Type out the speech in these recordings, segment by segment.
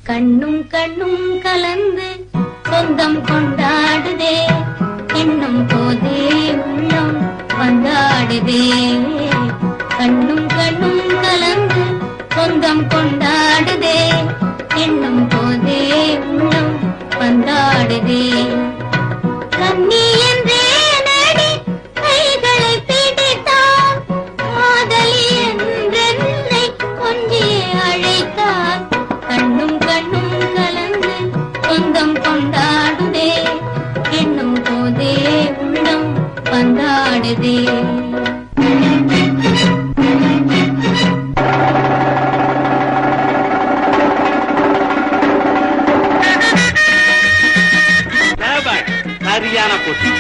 கண்ணும் கண்ணும் கலந்து சொந்தம் கொண்டாடுதே, எண்ணும் போதே உள்ளம் வந்தாடுதே. கண்ணும் கண்ணும் கலந்து சொந்தம் கொண்டாடுதே, எண்ணும் போதே உள்ளம் வந்தாடுதே. கண்ணி என்றே நடி கைகளை பிடித்தார், காதலி என்றென்னை கொஞ்சியே அழைத்தார். கண்ணும் கண்ணும் கலந்து சொந்தம் கொண்டாடுதே, எண்ணும் போதே உள்ளம் வந்தாடுதே. சரியான போட்டி.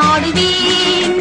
ஆடுவேன்